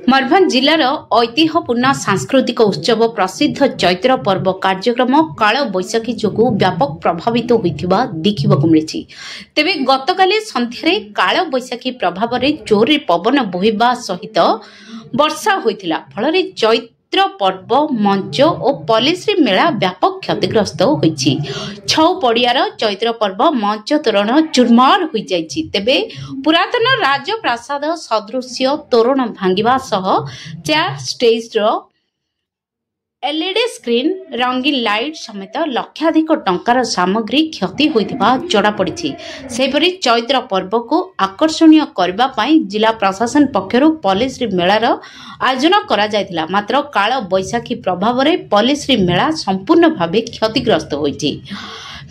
मयूरभंज जिलार ऐतिह्यपूर्ण सांस्कृतिक उत्सव प्रसिद्ध चैत्र पर्व कार्यक्रम काल बैशाखी जोगु व्यापक प्रभावित होइथिबा देखिबाकु मिलिछि। तेबे गतकाली संध्यारे काल बैशाखी प्रभाव में जोर पवन बोहिबा सहित वर्षा होइथिला फलरे चैत्र पर्व मंच और पॉलिश्री मेला व्यापक क्षतिग्रस्त होइछि। छौ पड़ियार चैत्र पर्व मंच तोरण चुरमार हो जाइछि। तेबे पुरातन राजप्रासाद सदृश्य तोरण भांगिबा सह चार स्टेज एलईडी स्क्रीन रंगीन लाइट समेत लक्षाधिक टंकार सामग्री क्षति होइथिबा जड़ा पड़िछि। सेपरि चैत्र पर्व को आकर्षणीय करबा पई जिला प्रशासन पक्षरु पॉलिश्री मेलार आयोजन करा जायतिला। मात्र काल बैशाखी प्रभाव में पॉलिश्री मेला संपूर्ण भावे क्षतिग्रस्त होइछि।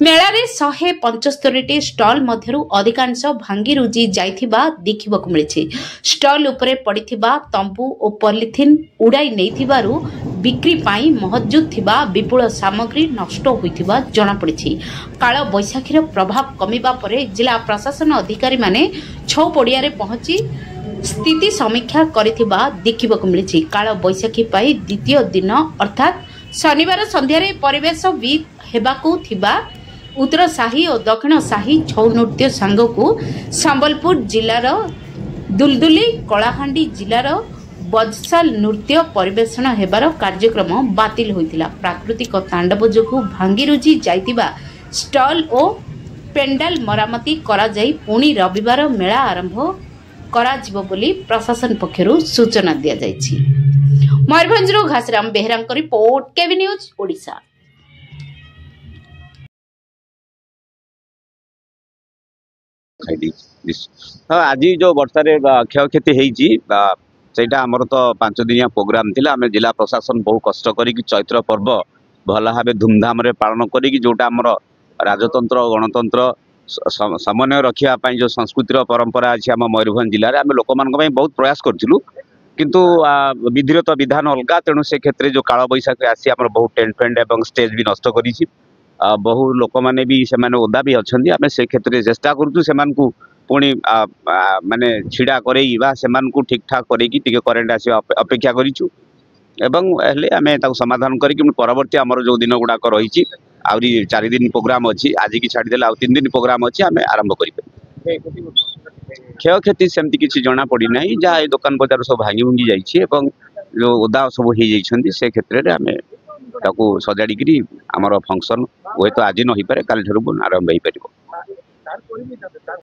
मेलारे 175टी स्टॉल मध्यरु अधिकांश भांगी रुजी जाइथिबा देखिबाकु मिलिछि। स्टॉल उपरे पड़िथिबा तंबू और पॉलिथिन उड़ाई नैथिबारु बिक्री पाई महजूद थिबा विपुल सामग्री नष्ट होइथिबा जଣା पड़िछि। काल बैशाखीर प्रभाव कमिबा परे जिला प्रशासन अधिकारी माने छौ पड़ियारे पहुंची स्थिति समीक्षा करिथिबा देखिबाकु मिलिछि। काल बैशाखी पाई द्वितीय दिन अर्थात शनिवार संध्यारे परिवेश विद हेबाकु थिबा उत्तर साही और दक्षिण साही छौ नृत्य सांगकु संबलपुर जिलार दुलदुली कलाहांडी जिलार बजसाल नृत्य परिवेषण हेबार कार्यक्रम बातिल होइतिला। प्राकृतिक तांडव जोगु भांगी रुजी जाइतिबा स्टॉल और पेंडाल मरामती करा जाई पुणी रविवार मेला आरंभ करा जिवो बोली प्रशासन पक्षरु सूचना दिया जाइछि। मयूरभंजरो घासराम बेहरांक रिपोर्ट केवी न्यूज ओडिशा। हाँ आज जो वर्षारे क्षयक्षति होता आमर तो 5 दिनिया प्रोग्राम थिला। आम जिला प्रशासन बहु कष्ट करी चैत्र पर्व भल भाव धूमधाम रे पालन करी जोटा आमर राजतंत्र गणतंत्र समन्वय रखापी जो संस्कृतिर परंपरा अच्छी आम मयूरभंज जिले में आम लोक मान बहुत प्रयास करूँ किंतु विधिर तो विधान अलग तेणु से क्षेत्र में जो काल बैशाखी आसी आम बहुत टेंट फेंट और स्टेज भी नष्ट करी बहु लोक मैंने भी से ओदा भी अच्छा आम से क्षेत्र में चेष्टा करूँ पुणी माने छिड़ा करई ठीक ठाक करके करेन्ट आस अपेक्षा करूँ आम समाधान करके परवर्ती आमर जो दिन गुड़ाक रही आहरी 4 दिन प्रोग्राम अच्छी आज की छाड़देले 3 दिन प्रोग्राम अच्छी आम आरंभ कर क्षयक्षति सेमती किसी जना पड़ी ना जहाँ दुकान बजार सब भांगी भुंगी जाइए जो ओदा सब हो जाइए से क्षेत्र में आम सजाड़ी आमर फंक्शन हुए तो आज न हो पारे काली आरंभ हो पार।